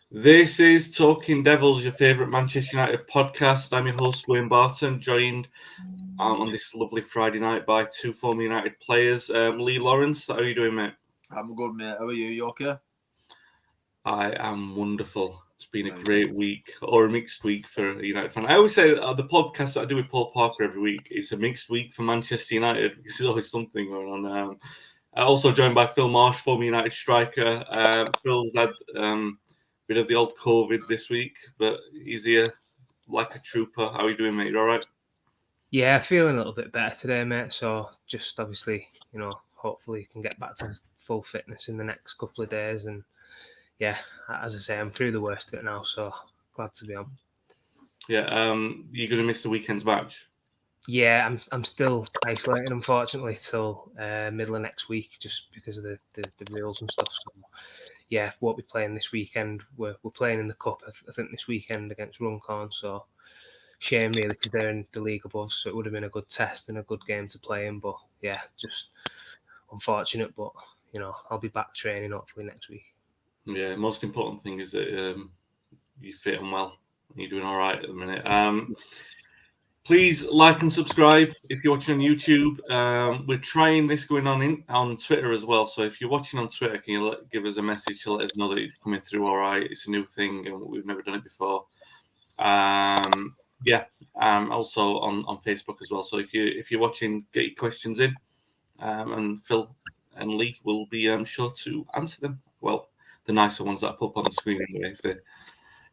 This is Talking Devils, your favourite Manchester United podcast. I'm your host, Wayne Barton, joined on this lovely Friday night by two former United players. Lee Lawrence, how are you doing, mate? I'm good, mate. How are you? You okay? I am wonderful. It's been a great week, or a mixed week for a United fan. I always say the podcast that I do with Paul Parker every week is a mixed week for Manchester United because there's always something going on. Also joined by Phil Marsh, former United striker. Phil's had bit of the old COVID this week, but he's here like a trooper. How are you doing, mate? You all right? Yeah, feeling a little bit better today, mate. So just obviously, hopefully can get back to full fitness in the next couple of days. And yeah, as I say, I'm through the worst of it now. So glad to be on. Yeah, you're going to miss the weekend's match? Yeah, I'm still isolated, unfortunately, till middle of next week, just because of the rules and stuff. So yeah, won't be playing this weekend. We're playing in the cup, I think, this weekend against Runcorn. So shame really because they're in the league above, so it would have been a good test and a good game to play in. But yeah, just unfortunate. But I'll be back training hopefully next week. Yeah, most important thing is that you're fit and well. You're doing all right at the minute. Please like and subscribe if you're watching on YouTube. We're trying this going on Twitter as well. So if you're watching on Twitter, can you give us a message to let us know that it's coming through all right? It's a new thing and we've never done it before. Also on Facebook as well. So if you're watching, get your questions in, and Phil and Lee will be sure to answer them. Well, the nicer ones that I put up on the screen anyway.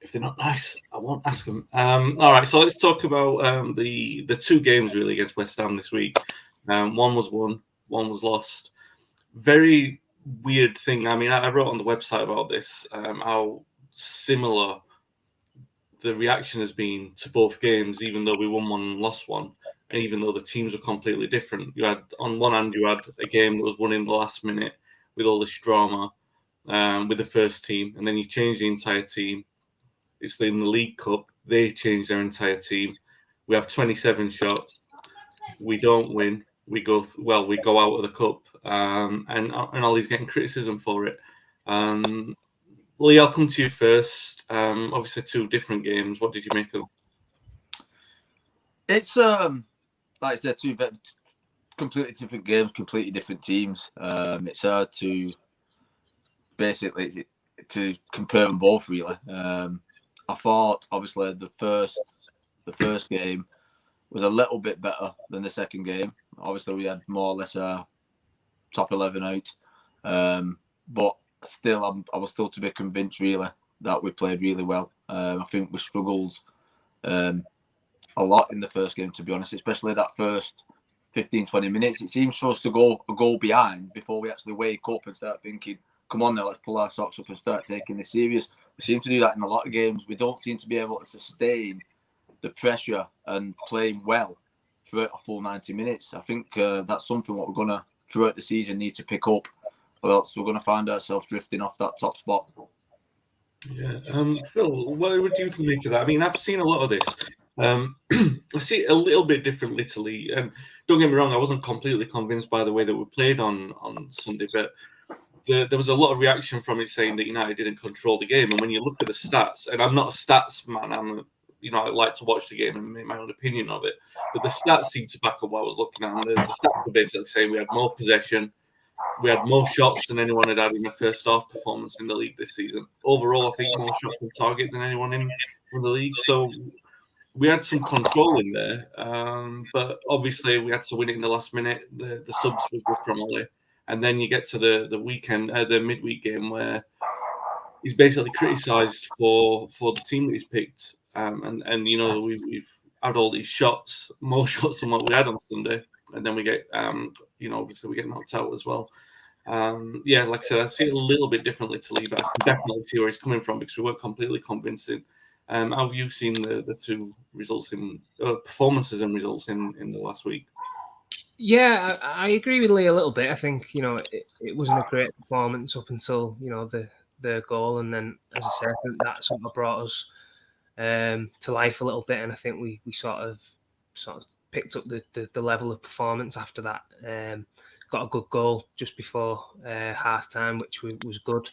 If they're not nice, I won't ask them. All right, so let's talk about the two games really against West Ham this week. One was won, one was lost. Very weird thing. I mean, I wrote on the website about this, how similar the reaction has been to both games, even though we won one and lost one, and even though the teams were completely different. You had, on one hand, you had a game that was won in the last minute with all this drama with the first team, and then you changed the entire team. It's in the League Cup. They changed their entire team. We have 27 shots. We don't win. We go out of the cup, and Ollie's getting criticism for it. Lee, I'll come to you first. Obviously, two different games. What did you make of them? It's like I said, two completely different games, completely different teams. It's hard to basically to compare them both really. I thought obviously the first game was a little bit better than the second game. Obviously, we had more or less a top 11 out, but still, I was still to be convinced really that we played really well. I think we struggled a lot in the first game, to be honest, especially that first 15-20 minutes. It seems for us to go a goal behind before we actually wake up and start thinking, come on now, let's pull our socks up and start taking this serious. We seem to do that in a lot of games. We don't seem to be able to sustain the pressure and playing well throughout a full 90 minutes. I think that's something what we're going to, throughout the season, need to pick up, or else we're going to find ourselves drifting off that top spot. Yeah. Phil, what would you make of that? I mean, I've seen a lot of this. I see it a little bit differently to Lee. Don't get me wrong, I wasn't completely convinced by the way that we played on Sunday, but there was a lot of reaction from it saying that United didn't control the game. And when you look at the stats, and I'm not a stats man, I like to watch the game and make my own opinion of it. But the stats seem to back up what I was looking at. And the stats were basically saying we had more possession, we had more shots than anyone had had in the first half performance in the league this season. Overall, I think more shots on target than anyone in the league. So we had some control in there, but obviously we had to win it in the last minute. The subs were good from Ollie. And then you get to the weekend, the midweek game where he's basically criticised for the team that he's picked. We've had all these shots, more shots than what we had on Sunday, and then we get obviously we get knocked out as well. Like I said, I see it a little bit differently to Lee, but I can definitely see where he's coming from because we weren't completely convincing. How have you seen the two results in performances and results in the last week? Yeah, I agree with Lee a little bit. I think it wasn't a great performance up until the goal, and then as I said, I think that sort of brought us to life a little bit, and I think we sort of picked up the level of performance after that. Got a good goal just before half time, which was good.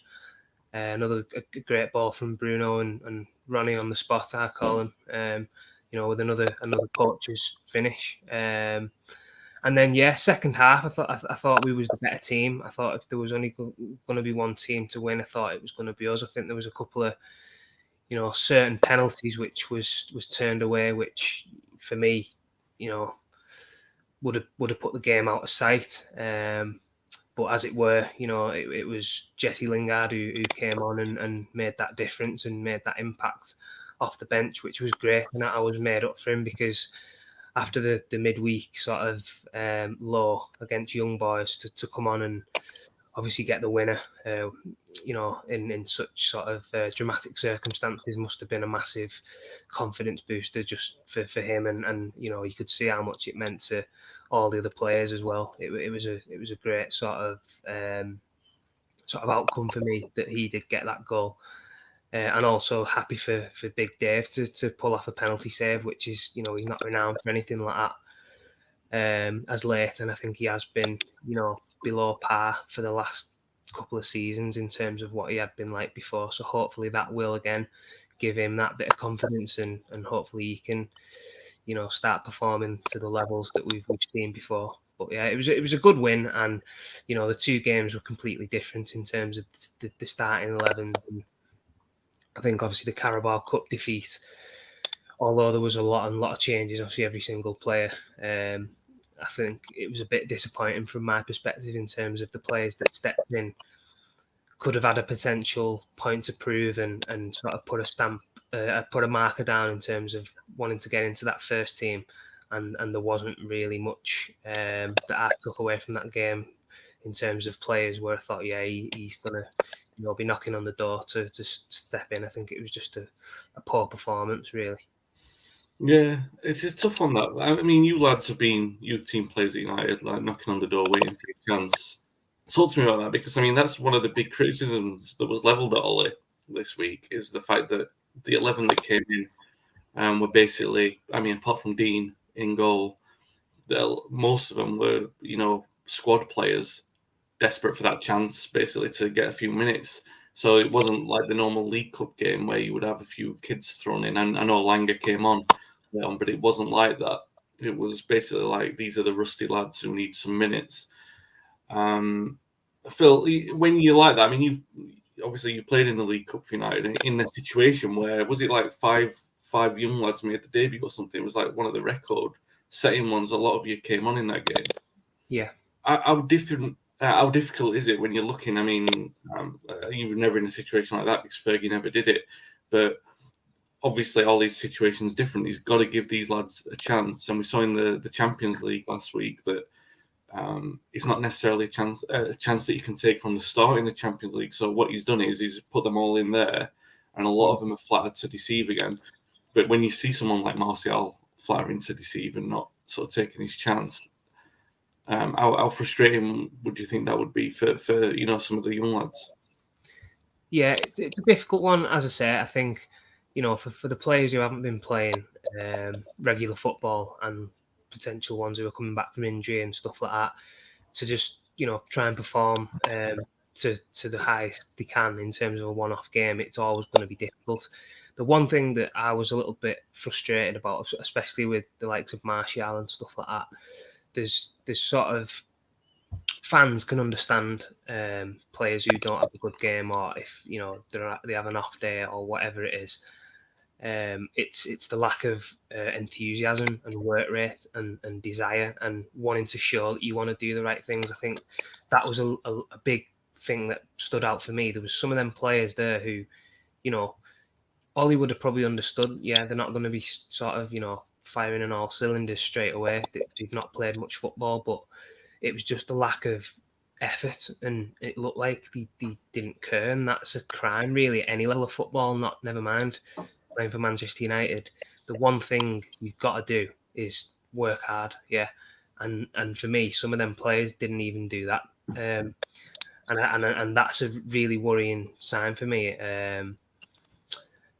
Another a great ball from Bruno and Ronnie on the spot, I call him. With another poacher's finish. And then second half, I thought we was the better team. I thought if there was only going to be one team to win, I thought it was going to be us. I think there was a couple of certain penalties which was turned away, which for me, would have put the game out of sight. But as it were, it was Jesse Lingard who came on and made that difference and made that impact off the bench, which was great. And I was made up for him because after the midweek sort of low against Young Boys to come on and obviously get the winner, in such sort of dramatic circumstances must have been a massive confidence booster just for him. And you could see how much it meant to all the other players as well. It was a great sort of outcome for me that he did get that goal. And also happy for Big Dave to pull off a penalty save, which is, he's not renowned for anything like that as late. And I think he has been, below par for the last couple of seasons in terms of what he had been like before. So hopefully that will again give him that bit of confidence and hopefully he can, start performing to the levels that we've seen before. But yeah, it was a good win, and the two games were completely different in terms of the starting 11. And I think obviously the Carabao Cup defeat, although there was a lot of changes, obviously every single player. I think it was a bit disappointing from my perspective in terms of the players that stepped in could have had a potential point to prove and sort of put a marker down in terms of wanting to get into that first team. And there wasn't really much that I took away from that game in terms of players where I thought, he's going to be knocking on the door to step in. I think it was just a poor performance, really. Yeah, it's a tough one that. I mean, you lads have been youth team players at United, like knocking on the door, waiting for your chance. Talk to me about that, because I mean that's one of the big criticisms that was levelled at Ollie this week is the fact that the 11 that came in were basically, I mean, apart from Dean in goal, most of them were squad players desperate for that chance, basically to get a few minutes. So it wasn't like the normal League Cup game where you would have a few kids thrown in. And I know Langer came on, but it wasn't like that. It was basically like, these are the rusty lads who need some minutes. Phil, when you like that, I mean, you played in the League Cup for United in a situation where, was it like five young lads made the debut or something? It was like one of the record-setting ones. A lot of you came on in that game. Yeah. How difficult is it when you're looking? I mean, you were never in a situation like that because Fergie never did it. But obviously, all these situations different. He's got to give these lads a chance. And we saw in the Champions League last week that it's not necessarily a chance that you can take from the start in the Champions League. So what he's done is he's put them all in there, and a lot of them are flattered to deceive again. But when you see someone like Martial flattering to deceive and not sort of taking his chance, how frustrating would you think that would be for some of the young lads? Yeah, it's a difficult one. As I say, I think for the players who haven't been playing regular football and potential ones who are coming back from injury and stuff like that, to just try and perform to the highest they can in terms of a one-off game, it's always going to be difficult. The one thing that I was a little bit frustrated about, especially with the likes of Martial and stuff like that, there's sort of fans can understand players who don't have a good game, or if they have an off day or whatever it is. It's the lack of enthusiasm and work rate and desire and wanting to show that you want to do the right things. I think that was a big thing that stood out for me. There was some of them players there who, Ollie would have probably understood. Yeah, they're not going to be sort of firing on all cylinders straight away. They've not played much football, but it was just a lack of effort, and it looked like they didn't care, and that's a crime really at any level of football. Never mind playing for Manchester United. The one thing you've got to do is work hard, and for me, some of them players didn't even do that, and that's a really worrying sign for me.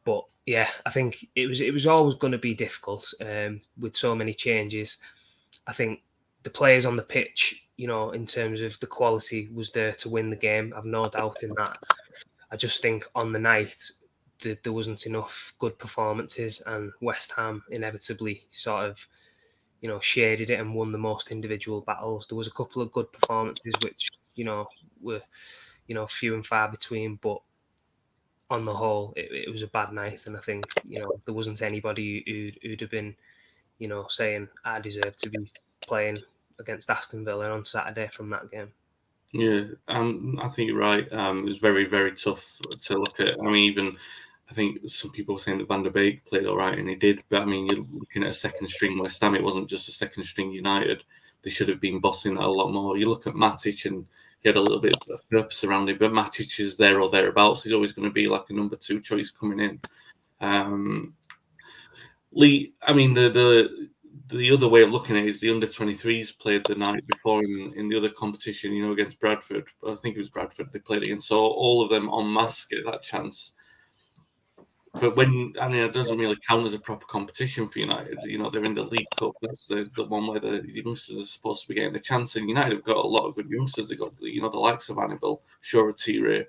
But yeah, I think it was always going to be difficult with so many changes. I think the players on the pitch, in terms of the quality, was there to win the game. I've no doubt in that. I just think on the night there wasn't enough good performances, and West Ham inevitably sort of, shaded it and won the most individual battles. There was a couple of good performances which, were, few and far between, but on the whole, it was a bad night. And I think, there wasn't anybody who'd have been, saying I deserve to be playing against Aston Villa on Saturday from that game. Yeah, I think you're right. It was very, very tough to look at. I mean, I think some people were saying that Van der Beek played all right, and he did. But I mean, you're looking at a second string West Ham. It wasn't just a second string United. They should have been bossing that a lot more. You look at Matic, and he had a little bit of purpose around him. But Matic is there or thereabouts. He's always going to be like a number 2 choice coming in. Lee, I mean, the other way of looking at it is the under-23s played the night before in the other competition, against Bradford. I think it was Bradford they played against. So all of them en masse get that chance. But it doesn't really count as a proper competition for United. They're in the League Cup. That's the one where the youngsters are supposed to be getting the chance. And United have got a lot of good youngsters. They've got, the likes of Annabelle, Shora Ture.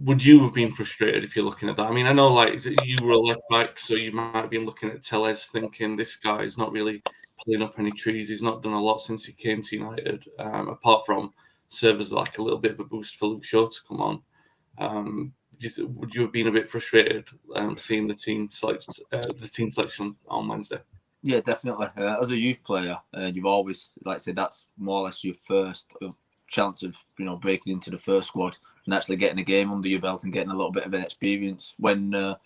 Would you have been frustrated if you're looking at that? I mean, I know like you were a left back, so you might be looking at Tellez thinking this guy is not really pulling up any trees. He's not done a lot since he came to United, apart from serve as like a little bit of a boost for Luke Shaw to come on. Would you have been a bit frustrated seeing the team selection on Wednesday? Yeah, definitely. As a youth player, you've always, like I said, that's more or less your first chance of breaking into the first squad and actually getting a game under your belt and getting a little bit of an experience. When I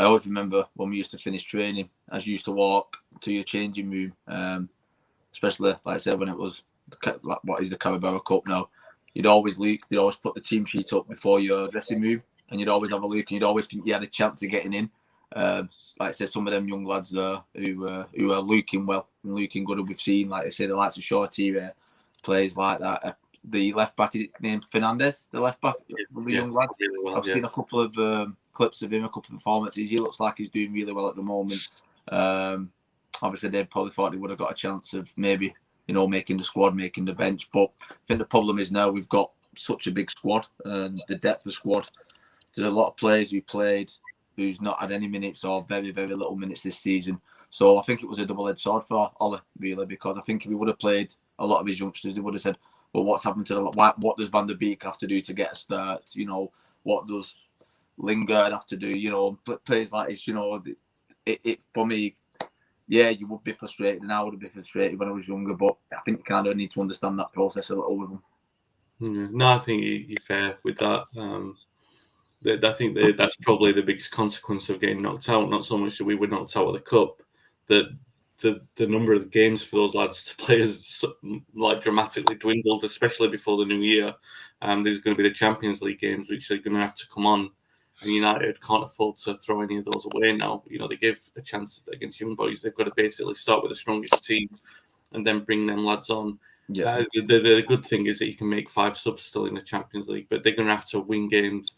always remember when we used to finish training, as you used to walk to your changing room, especially like I said when it was what is the Carabao Cup now, you'd always put the team sheet up before your dressing room and you'd always have a look and you'd always think you had a chance of getting in. Like I said, some of them young lads there who are looking well and looking good, and we've seen, like I say, the likes of Shorty plays like that. The left back, is it named Fernandez? The left back, the young lad. Really well, I've seen a couple of clips of him, a couple of performances. He looks like he's doing really well at the moment. Obviously, they probably thought he would have got a chance of maybe making the squad, making the bench. But I think the problem is now we've got such a big squad, and the depth of squad. There's a lot of players who played who's not had any minutes or very, very little minutes this season. So I think it was a double-edged sword for Ollie, really, because I think if he would have played a lot of his youngsters, he would have said, well, what's happened to what does Van der Beek have to do to get a start? What does Lingard have to do? Players like this, it for me, yeah, you would be frustrated, and I would have been frustrated when I was younger, but I think you kind of need to understand that process a little with them. Yeah, no, I think you're fair with that. I think that's probably the biggest consequence of getting knocked out. Not so much that we were knocked out of the cup, that the number of games for those lads to play has like dramatically dwindled, especially before the new year. There's going to be the Champions League games, which are going to have to come on, and United can't afford to throw any of those away now. They give a chance against young boys. They've got to basically start with the strongest team and then bring them lads on. Yeah. The good thing is that you can make 5 subs still in the Champions League, but they're going to have to win games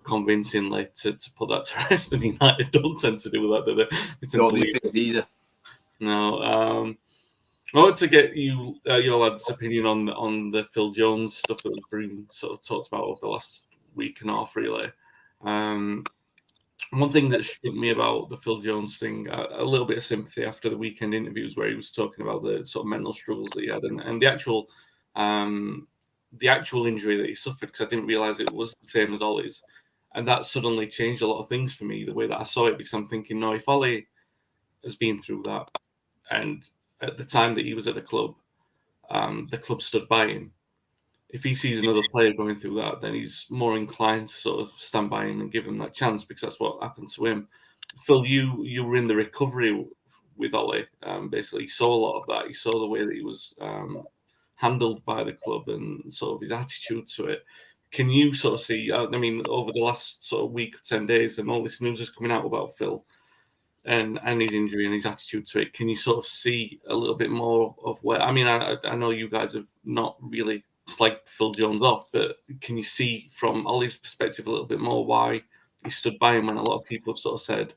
convincingly to put that to rest. And United don't tend to do that, do they? They tend to leave it either. No. I want to get your lad's opinion on the Phil Jones stuff that we've been sort of talked about over the last week and a half, really. One thing that struck me about the Phil Jones thing, a little bit of sympathy after the weekend interviews where he was talking about the sort of mental struggles that he had and the actual injury that he suffered, because I didn't realise it was the same as Ollie's. And that suddenly changed a lot of things for me, the way that I saw it, because I'm thinking, no, if Ollie has been through that, and at the time that he was at the club stood by him. If he sees another player going through that, then he's more inclined to sort of stand by him and give him that chance, because that's what happened to him. Phil, you were in the recovery with Ollie. Basically, you saw a lot of that. You saw the way that he was handled by the club and sort of his attitude to it. Can you sort of see, over the last sort of week or 10 days, and all this news is coming out about Phil and his injury and his attitude to it, can you sort of see a little bit more of where, I know you guys have not really slagged Phil Jones off, but can you see from Ollie's perspective a little bit more why he stood by him when a lot of people have sort of said,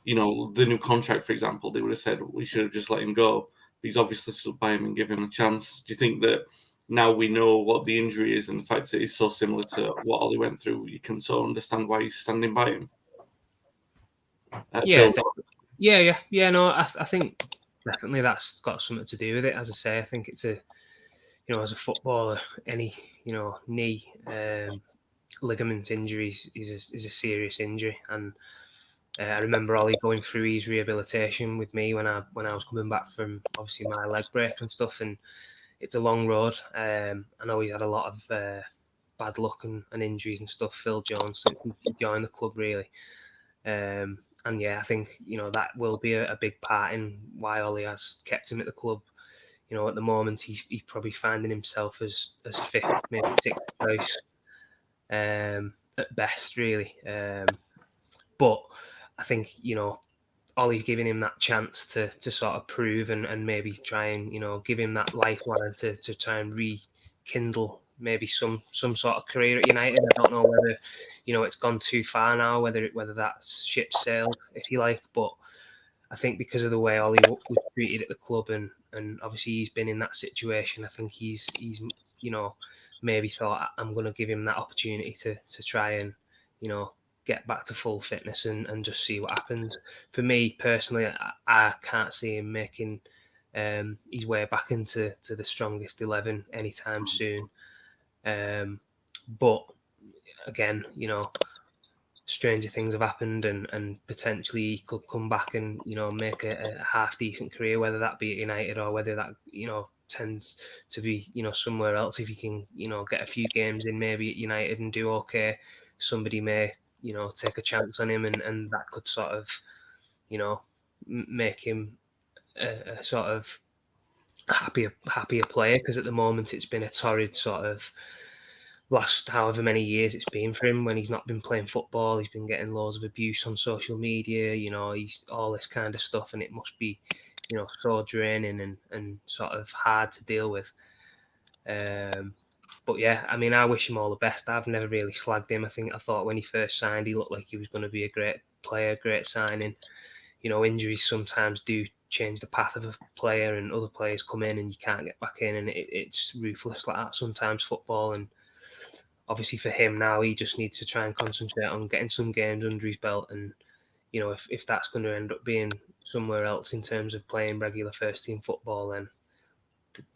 the new contract, for example, they would have said we should have just let him go. But he's obviously stood by him and given him a chance. Do you think that now we know what the injury is and the fact that it's so similar to what Ollie went through, you can sort of understand why he's standing by him. Yeah, Phil? yeah. No, I think definitely that's got something to do with it. As I say, I think it's a, as a footballer, any, knee ligament injuries is a serious injury. And I remember Ollie going through his rehabilitation with me when I was coming back from obviously my leg break and stuff. And it's a long road. I know he's had a lot of bad luck and injuries and stuff. Phil Jones since he joined the club, really. And yeah, I think that will be a big part in why Ollie has kept him at the club. At the moment he's probably finding himself as fifth, maybe sixth choice at best, really. But I think Ollie's giving him that chance to sort of prove and maybe try and give him that lifeline to try and rekindle maybe some sort of career at United. I don't know whether it's gone too far now, whether that ship sailed, if you like. But I think because of the way Ollie was treated at the club and obviously he's been in that situation, I think he's maybe thought, I'm going to give him that opportunity to try and get back to full fitness and just see what happens. For me personally, I can't see him making his way back into the strongest 11 anytime soon. But again, stranger things have happened and potentially he could come back and make a half decent career, whether that be at United or whether that tends to be somewhere else. If he can get a few games in maybe at United and do okay, somebody may take a chance on him and that could sort of make him a sort of happier player, because at the moment it's been a torrid sort of last however many years it's been for him. When he's not been playing football, he's been getting loads of abuse on social media, he's all this kind of stuff, and it must be so draining and sort of hard to deal with. But yeah, I mean, I wish him all the best. I've never really slagged him. I thought when he first signed, he looked like he was going to be a great player, great signing. Injuries sometimes do change the path of a player, and other players come in and you can't get back in, and it's ruthless like that sometimes, football. And obviously for him now, he just needs to try and concentrate on getting some games under his belt. And if that's going to end up being somewhere else in terms of playing regular first team football, then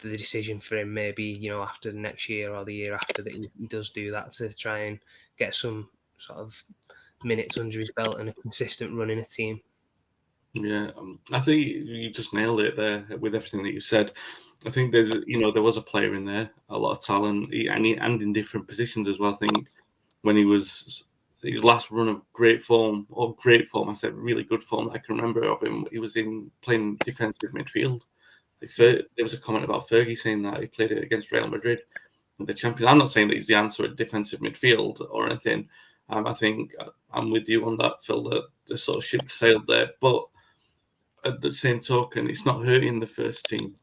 the decision for him may be, after the next year or the year after, that he does do that to try and get some sort of minutes under his belt and a consistent run in a team. Yeah, I think you just nailed it there with everything that you said. I think there's, there was a player in there, a lot of talent, and in different positions as well. I think when he was his last run of great form, I said really good form that I can remember of him, he was in playing defensive midfield. There was a comment about Fergie saying that he played it against Real Madrid, the champions. I'm not saying that he's the answer at defensive midfield or anything. I think I'm with you on that, Phil, that the sort of ship sailed there. But at the same token, it's not hurting the first team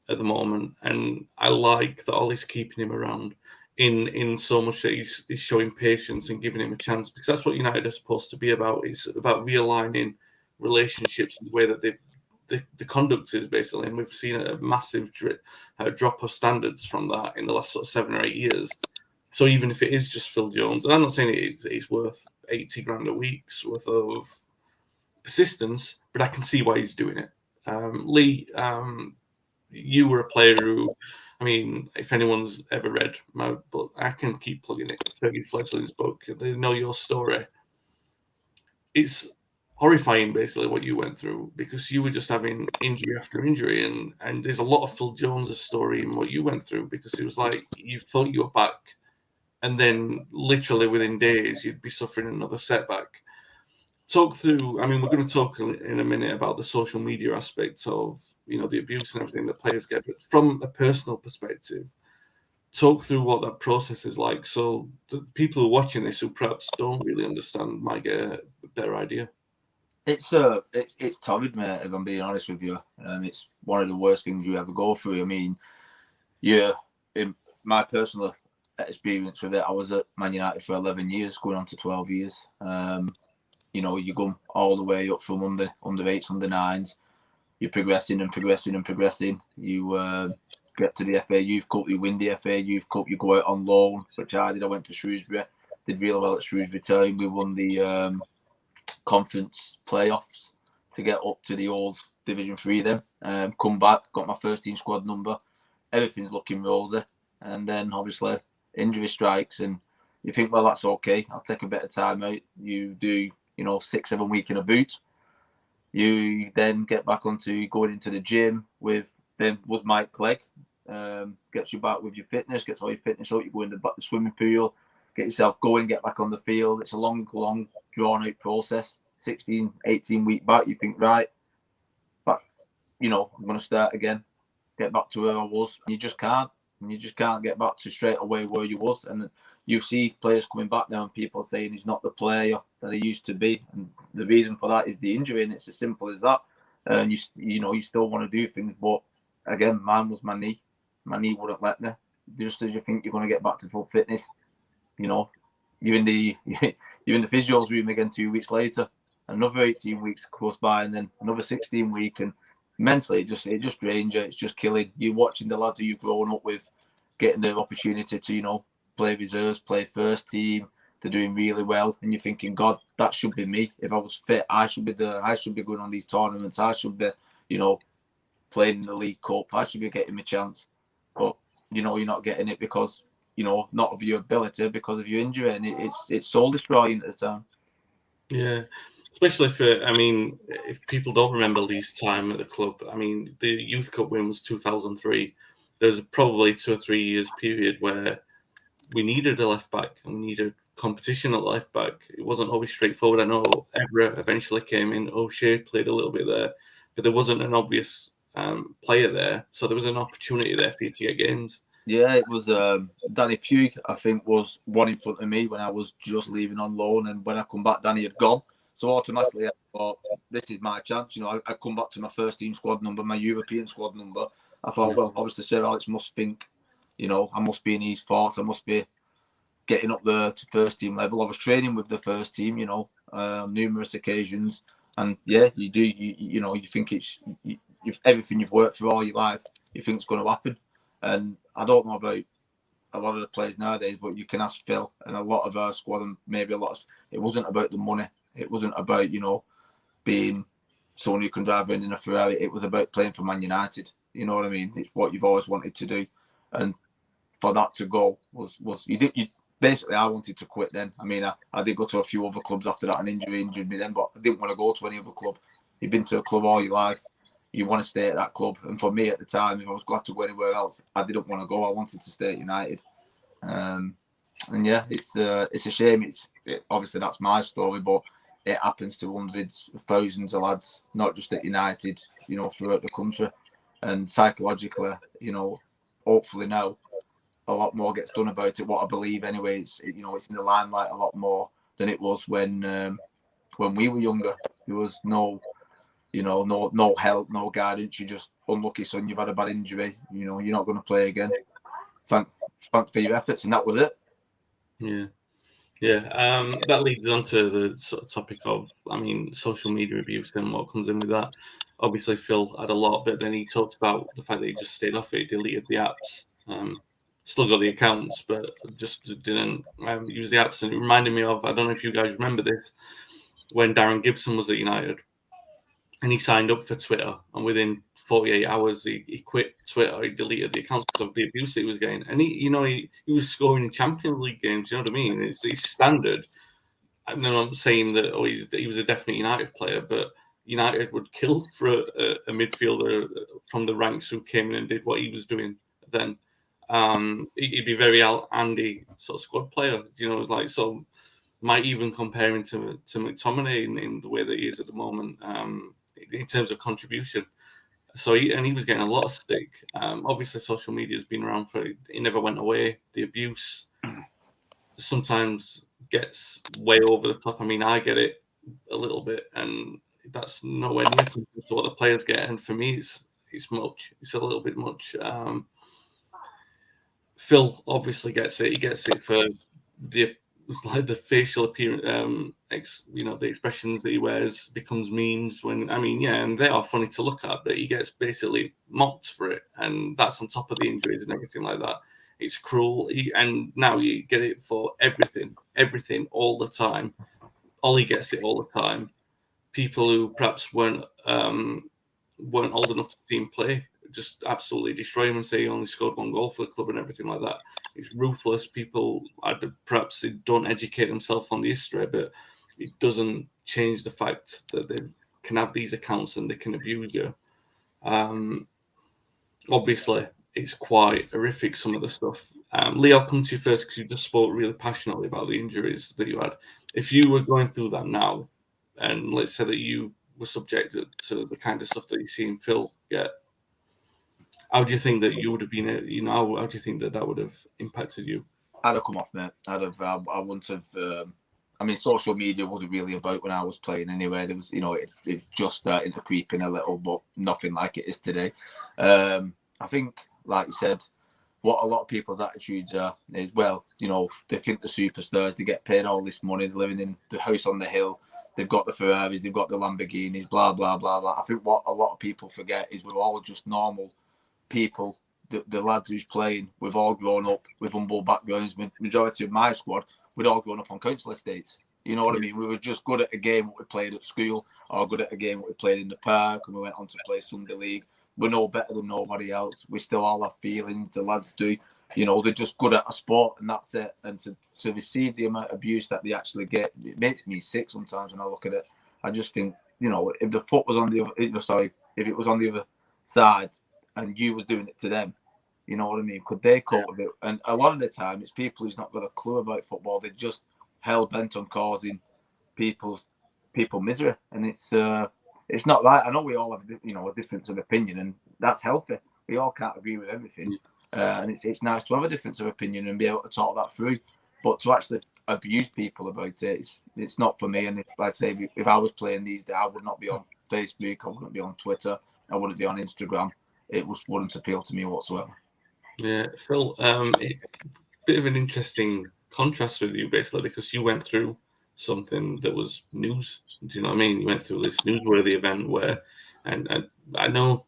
at the moment. And I like that Ollie's keeping him around in so much that he's showing patience and giving him a chance, because that's what United are supposed to be about. It's about realigning relationships in the way that the conduct is, basically. And we've seen a massive drop of standards from that in the last sort of 7 or 8 years. So even if it is just Phil Jones, and I'm not saying it's worth 80 grand a week's worth of persistence, but I can see why he's doing it. Lee, you were a player who, I mean, if anyone's ever read my book, I can keep plugging it, Fergie's Fledgling's book, They Know Your Story. It's horrifying, basically, what you went through, because you were just having injury after injury, and there's a lot of Phil Jones' story in what you went through, because it was like you thought you were back, and then literally within days you'd be suffering another setback. Talk through, I mean, we're going to talk in a minute about the social media aspects of, the abuse and everything that players get, but from a personal perspective, talk through what that process is like, so the people who are watching this who perhaps don't really understand might get a better idea. It's torrid, mate, if I'm being honest with you. It's one of the worst things you ever go through. I mean, in my personal experience with it, I was at Man United for 11 years, going on to 12 years. You go all the way up from under 8s, under 9s. You're progressing and progressing and progressing. You get to the FA Youth Cup, you win the FA Youth Cup, you go out on loan, which I did. I went to Shrewsbury, did really well at Shrewsbury Town. We won the conference playoffs to get up to the old Division 3 then. Come back, got my first team squad number. Everything's looking rosy. And then obviously injury strikes and you think, well, that's okay. I'll take a bit of time out. You do, 6-7 weeks in a boot. You then get back onto going into the gym with Mike Clegg. Gets you back with your fitness, gets all your fitness out. You go in the swimming pool, get yourself going, get back on the field. It's a long, drawn out process. 16, 18 week back, you think, right, but I'm going to start again, get back to where I was. And you just can't. And you just can't get back to straight away where you was. And you see players coming back now and people saying he's not the player that he used to be. And the reason for that is the injury, and it's as simple as that. And you still want to do things, but again, mine was my knee. My knee wouldn't let me. Just as you think you're going to get back to full fitness, you're in the physio's room again 2 weeks later. Another 18 weeks goes by, and then another 16 week, and mentally it just drains you. It's just killing. You're watching the lads who you've grown up with getting their opportunity to play reserves, play first team. They're doing really well, and you're thinking, God, that should be me. If I was fit, I should be there. I should be going on these tournaments. I should be, playing in the League Cup. I should be getting my chance. But you're not getting it because not of your ability, because of your injury, and it's soul destroying at the time. Yeah. Especially if people don't remember Lee's time at the club, the Youth Cup win was 2003. There's probably 2 or 3 years period where we needed a left back and we needed competition at left back. It wasn't always straightforward. I know Evra eventually came in. O'Shea played a little bit there, but there wasn't an obvious player there. So there was an opportunity there for you to get games. Yeah, it was Danny Pugh, I think, was one in front of me when I was just leaving on loan. And when I come back, Danny had gone. So automatically, I thought, this is my chance. I come back to my first team squad number, my European squad number. I thought, well, obviously, Sir Alex must think, I must be in his thoughts. I must be getting up there to first team level. I was training with the first team, numerous occasions. And yeah, you do, you think it's everything you've worked for all your life, you think it's going to happen. And I don't know about a lot of the players nowadays, but you can ask Phil and a lot of our squad, and maybe it wasn't about the money. It wasn't about, being someone who can drive around in a Ferrari. It was about playing for Man United. You know what I mean? It's what you've always wanted to do. And for that to go was basically, I wanted to quit then. I did go to a few other clubs after that, and injured me then, but I didn't want to go to any other club. You've been to a club all your life. You want to stay at that club. And for me at the time, if I was glad to go anywhere else, I didn't want to go. I wanted to stay at United. And yeah, it's a shame. Obviously that's my story, but it happens to hundreds of thousands of lads, not just at United, throughout the country. And psychologically, hopefully now a lot more gets done about it. What I believe anyway, it's in the limelight a lot more than it was when we were younger. There was no help, no guidance. You're just unlucky, son. You've had a bad injury. You're not going to play again. Thanks for your efforts, and that was it. Yeah. That leads on to the sort of topic of, social media abuse and what comes in with that. Obviously, Phil had a lot, but then he talked about the fact that he just stayed off it, deleted the apps. Still got the accounts, but just didn't use the apps. And it reminded me of, I don't know if you guys remember this, when Darren Gibson was at United. And he signed up for Twitter, and within 48 hours, he quit Twitter. He deleted the accounts because of the abuse that he was getting. And he was scoring in Champions League games. You know what I mean? It's standard. I'm not saying that he was a definite United player, but United would kill for a midfielder from the ranks who came in and did what he was doing then. He'd be very Andy sort of squad player. So might even compare him to McTominay in the way that he is at the moment. In terms of contribution. So he was getting a lot of stick. Obviously, social media has been around it never went away. The abuse sometimes gets way over the top. I get it a little bit, and that's nowhere near compared to what the players get. And for me, it's much. It's a little bit much. Phil obviously gets it. He gets it for the like the facial appearance, the expressions that he wears becomes memes when, and they are funny to look at, but he gets basically mocked for it. And that's on top of the injuries and everything like that. It's cruel. And now you get it for everything, all the time. Ollie gets it all the time. People who perhaps weren't old enough to see him play just absolutely destroy him and say he only scored 1 goal for the club and everything like that. It's ruthless. People perhaps they don't educate themselves on the history, but it doesn't change the fact that they can have these accounts and they can abuse you. Obviously, it's quite horrific, some of the stuff. Lee, I'll come to you first because you just spoke really passionately about the injuries that you had. If you were going through that now, and let's say that you were subjected to the kind of stuff that you see Phil get, how do you think that you would have been, how do you think that would have impacted you? I'd have come off, mate. I wouldn't have. Social media wasn't really about when I was playing anyway. There was, it just started to creep in a little, but nothing like it is today. I think, like you said, what a lot of people's attitudes are is, well, they think the superstars, they get paid all this money, they're living in the house on the hill, they've got the Ferraris, they've got the Lamborghinis, blah, blah, blah, blah. I think what a lot of people forget is we're all just normal people. The lads who's playing, we've all grown up with humble backgrounds. Majority of my squad, we'd all grown up on council estates. You know what I mean? We were just good at a game what we played at school, or good at a game what we played in the park, and we went on to play Sunday League. We're no better than nobody else. We still all have feelings. The lads do. They're just good at a sport, and that's it. And to receive the amount of abuse that they actually get, it makes me sick sometimes when I look at it. I just think, if the foot was on the other, if it was on the other side, and you was doing it to them, you know what I mean? Could they cope with it? And a lot of the time, it's people who's not got a clue about football. They're just hell bent on causing people misery, and it's not right. I know we all have a difference of opinion, and that's healthy. We all can't agree with everything, and it's nice to have a difference of opinion and be able to talk that through. But to actually abuse people about it, it's not for me. And like I say, if I was playing these days, I would not be on Facebook, I wouldn't be on Twitter, I wouldn't be on Instagram. It wouldn't appeal to me whatsoever. Yeah, Phil, bit of an interesting contrast with you, basically, because you went through something that was news. Do you know what I mean? You went through this newsworthy event where, and I know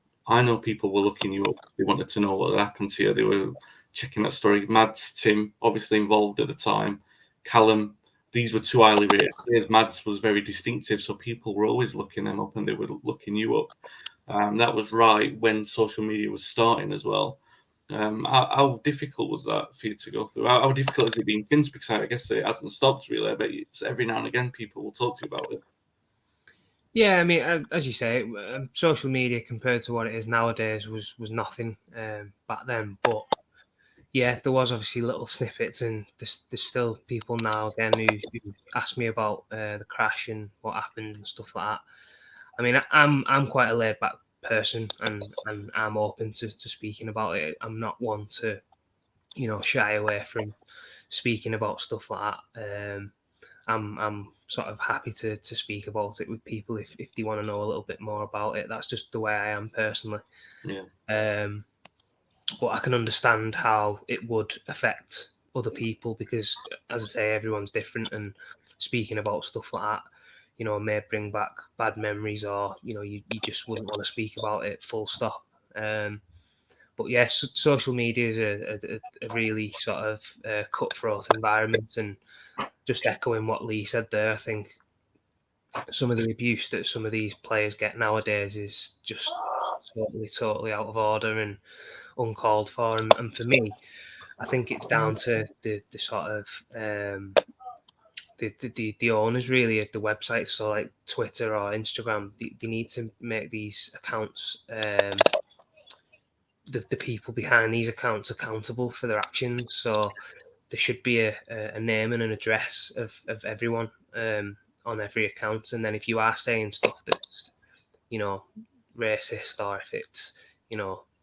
people were looking you up. They wanted to know what had happened to you. They were checking that story. Mads, Tim, obviously involved at the time. Callum, these were 2 highly rated players. Mads was very distinctive, so people were always looking them up and they were looking you up. That was right when social media was starting as well. How difficult was that for you to go through? How difficult has it been since? Because I guess it hasn't stopped really. I bet it's every now and again people will talk to you about it. Yeah, as you say, social media compared to what it is nowadays was nothing back then. But yeah, there was obviously little snippets, and there's still people now again who ask me about the crash and what happened and stuff like that. I'm quite a laid back person, and I'm open to speaking about it. I'm not one to shy away from speaking about stuff like that. I'm sort of happy to speak about it with people if they want to know a little bit more about it. That's just the way I am personally. Yeah. But I can understand how it would affect other people because, as I say, everyone's different, and speaking about stuff like that, may bring back bad memories, or you just wouldn't want to speak about it. Full stop. But yes, social media is a really sort of cutthroat environment, and just echoing what Lee said there, I think some of the abuse that some of these players get nowadays is just totally out of order and uncalled for. And for me, I think it's down to the sort of the owners really of the websites, so like Twitter or Instagram. They need to make these accounts, the people behind these accounts, accountable for their actions. So there should be a name and an address of everyone on every account. And then if you are saying stuff that's, racist, or if it's,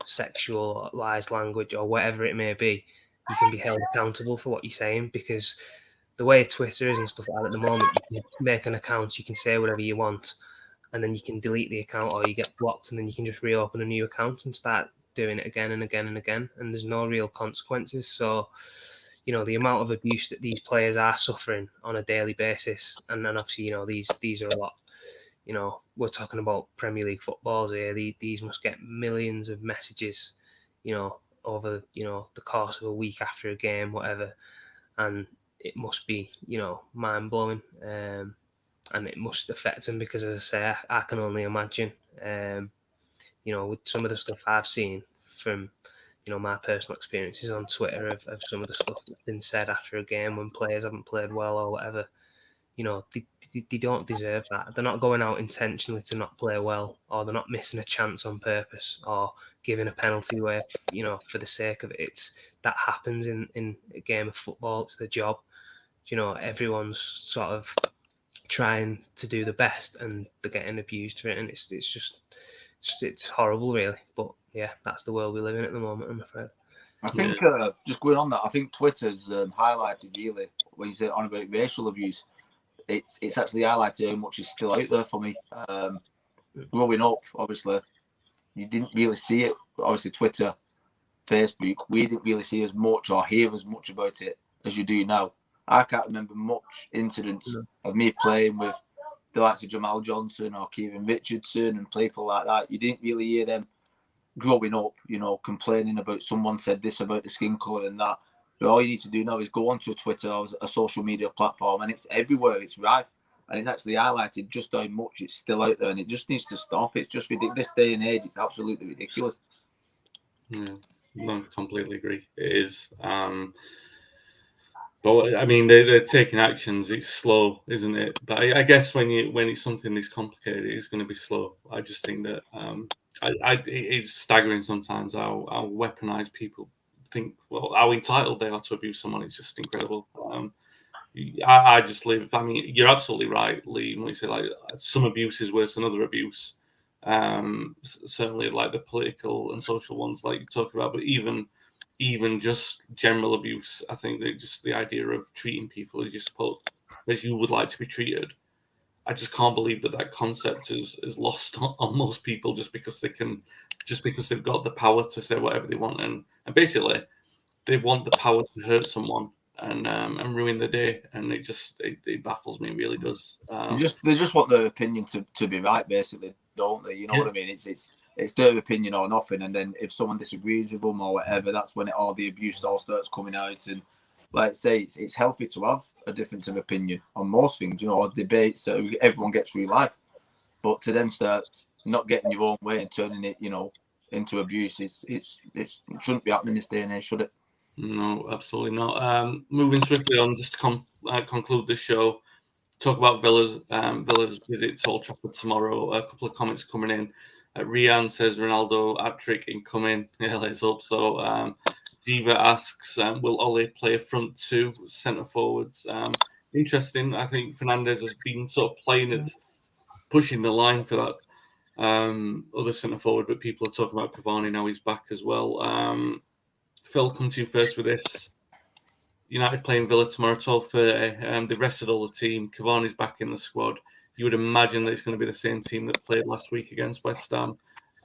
sexualized language or whatever it may be, you can be held accountable for what you're saying. Because the way Twitter is and stuff like that at the moment, you can make an account, you can say whatever you want, and then you can delete the account or you get blocked, and then you can just reopen a new account and start doing it again and again and again. And there's no real consequences. So the amount of abuse that these players are suffering on a daily basis, and then obviously, these are a lot. We're talking about Premier League footballs here. These must get millions of messages, over the course of a week after a game, whatever, and it must be mind blowing, and it must affect them because, as I say, I can only imagine, with some of the stuff I've seen from my personal experiences on Twitter of some of the stuff that's been said after a game when players haven't played well or whatever. They don't deserve that. They're not going out intentionally to not play well, or they're not missing a chance on purpose, or giving a penalty away, for the sake of it. It's that happens in a game of football. It's the job. Everyone's sort of trying to do the best, and they're getting abused for it, and it's horrible, really. But yeah, that's the world we live in at the moment, I'm afraid. I think just going on that, I think Twitter's highlighted really when you say on about racial abuse. It's actually highlighted how much is still out there for me. Growing up, obviously, you didn't really see it. Obviously, Twitter, Facebook, we didn't really see as much or hear as much about it as you do now. I can't remember much incidents of me playing with the likes of Jamal Johnson or Kieran Richardson and people like that. You didn't really hear them growing up, complaining about someone said this about the skin colour and that. But all you need to do now is go onto Twitter or a social media platform, and it's everywhere. It's rife, and it's actually highlighted just how much it's still out there, and it just needs to stop. It's just ridiculous. This day and age, it's absolutely ridiculous. Yeah, I completely agree. It is. But I mean, they're taking actions. It's slow, isn't it? But I guess when it's something this complicated, it's going to be slow. I just think that it's staggering sometimes how weaponized people think. Well, how entitled they are to abuse someone. It's just incredible. I just live. I mean, you're absolutely right, Lee. When you say like some abuse is worse than other abuse. Certainly, like the political and social ones, like you talk about, but even just general abuse, I think that just the idea of treating people as you would like to be treated. I just can't believe that concept is lost on most people just because they've got the power to say whatever they want, and basically they want the power to hurt someone and ruin the day, and it baffles me. It really does. They just want their opinion to be right, basically, don't they? You know what I mean? It's their opinion or nothing, and then if someone disagrees with them or whatever, that's when all the abuse all starts coming out. And like I say, it's healthy to have a difference of opinion on most things, or debates, so everyone gets through life. But to then start not getting your own way and turning it, into abuse, it shouldn't be happening this day and age, should it? No, absolutely not. Moving swiftly on, just to conclude the show, talk about Villa's visit to Old Trafford tomorrow. A couple of comments coming in. Rian says Ronaldo hat-trick incoming. Yeah, let's hope so. Diva asks, will Ole play a front two centre forwards? Interesting. I think Fernandes has been sort of pushing the line for that other centre forward, but people are talking about Cavani now he's back as well. Phil, come to you first with this. United playing Villa tomorrow, 12:30. They've rested all the team. Cavani's back in the squad. You would imagine that it's going to be the same team that played last week against West Ham.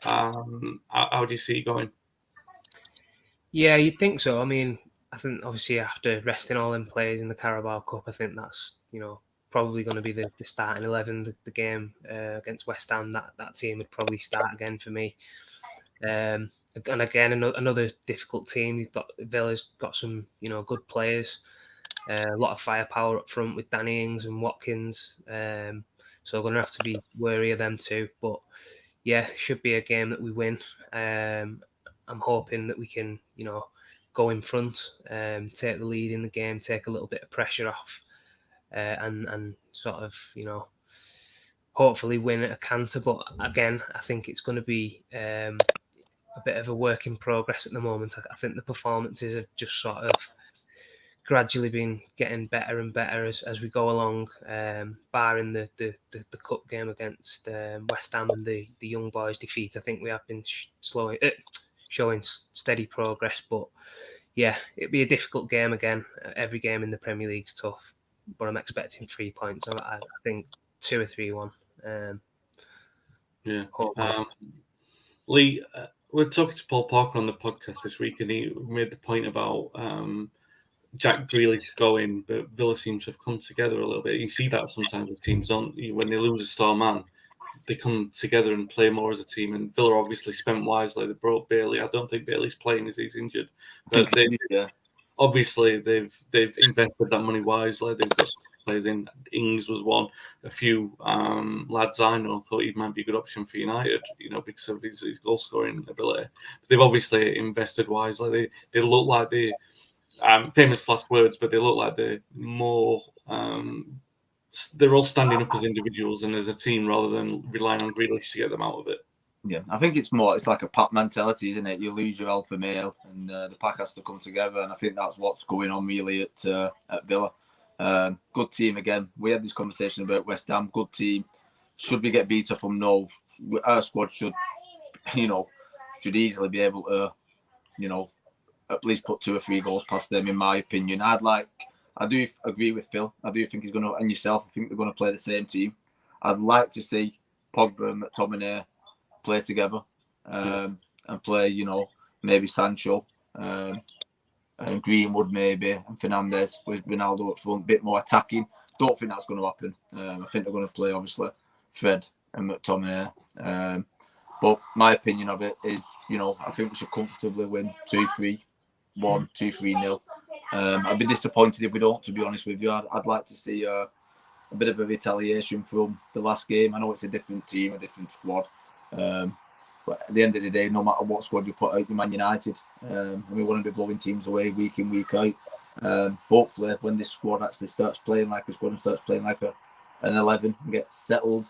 How do you see it going? Yeah, you'd think so. I mean, I think obviously after resting all them players in the Carabao Cup, I think that's probably going to be the starting 11. The game against West Ham, that team would probably start again for me. And again, another difficult team. Villa's got some good players, a lot of firepower up front with Danny Ings and Watkins. So we're going to have to be wary of them too. But yeah, should be a game that we win. I'm hoping that we can, go in front, take the lead in the game, take a little bit of pressure off, and sort of, hopefully win at a canter. But again, I think it's going to be a bit of a work in progress at the moment. I think the performances have just sort of gradually been getting better and better as we go along, barring the cup game against West Ham and the young boys defeat. I think we have been showing steady progress, but yeah, it'd be a difficult game again. Every game in the Premier League is tough, but I'm expecting 3 points. I think 2 or 3-1. Lee, we're talking to Paul Parker on the podcast this week, and he made the point about Jack Grealish going, but Villa seems to have come together a little bit. You see that sometimes with teams when they lose a star man, they come together and play more as a team. And Villa obviously spent wisely. They brought Bailey. I don't think Bailey's playing as he's injured, but obviously they've invested that money wisely. They've got some players in. Ings was one. A few lads I know thought he might be a good option for United, because of his goal scoring ability. But they've obviously invested wisely. They look like they famous last words, but they look like they're more. They're all standing up as individuals and as a team rather than relying on Grealish to get them out of it. Yeah, I think it's like a pack mentality, isn't it? You lose your alpha male and the pack has to come together. And I think that's what's going on really at Villa. Good team again. We had this conversation about West Ham. Good team. Should we get beat up from no? Our squad should easily be able to, at least put 2 or 3 goals past them, in my opinion. I do agree with Phil. I do think he's going to, and yourself, I think they're going to play the same team. I'd like to see Pogba and McTominay play together and play, maybe Sancho and Greenwood maybe and Fernandes with Ronaldo up front, a bit more attacking. Don't think that's going to happen. I think they're going to play, obviously, Fred and McTominay. But my opinion of it is, I think we should comfortably win 2-3, 2-3-0. I'd be disappointed if we don't, to be honest with you. I'd like to see a bit of a retaliation from the last game. I know it's a different team, a different squad. But at the end of the day, no matter what squad you put out, you're Man United. And we want to be blowing teams away week in, week out. Hopefully, when this squad actually starts playing like a squad and starts playing like an 11 and gets settled,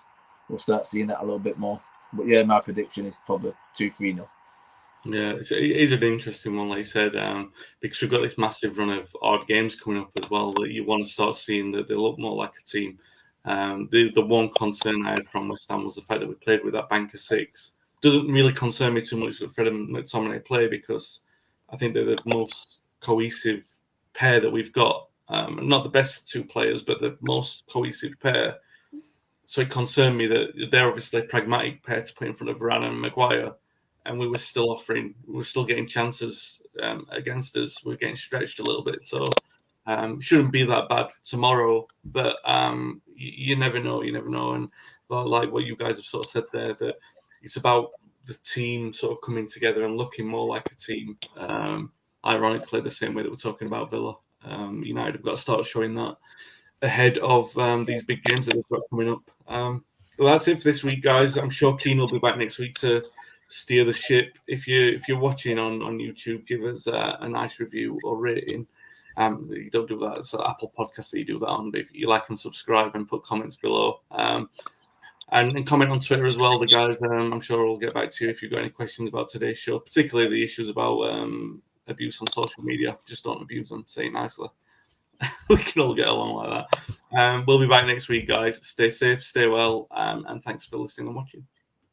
we'll start seeing that a little bit more. But yeah, my prediction is probably 2-3-0. Yeah, it is an interesting one, like you said, because we've got this massive run of odd games coming up as well that you want to start seeing that they look more like a team. The one concern I had from West Ham was the fact that we played with that bank of 6. Doesn't really concern me too much that Fred and McTominay play because I think they're the most cohesive pair that we've got. Not the best 2 players, but the most cohesive pair. So it concerned me that they're obviously a pragmatic pair to put in front of Varane and Maguire. And we were still getting chances against us. We're getting stretched a little bit. So shouldn't be that bad tomorrow. But you never know. You never know. And like what you guys have sort of said there, that it's about the team sort of coming together and looking more like a team. Ironically, the same way that we're talking about Villa. United have got to start showing that ahead of these big games that they've got coming up. Well, that's it for this week, guys. I'm sure Keane will be back next week to steer the ship. If you're watching on YouTube, give us a nice review or rating. You don't do that. It's an Apple Podcast that you do that on. But if you like and subscribe and put comments below. And comment on Twitter as well, the guys. I'm sure we'll get back to you if you've got any questions about today's show, particularly the issues about abuse on social media. Just don't abuse them. Say it nicely. We can all get along like that. We'll be back next week, guys. Stay safe, stay well, and thanks for listening and watching.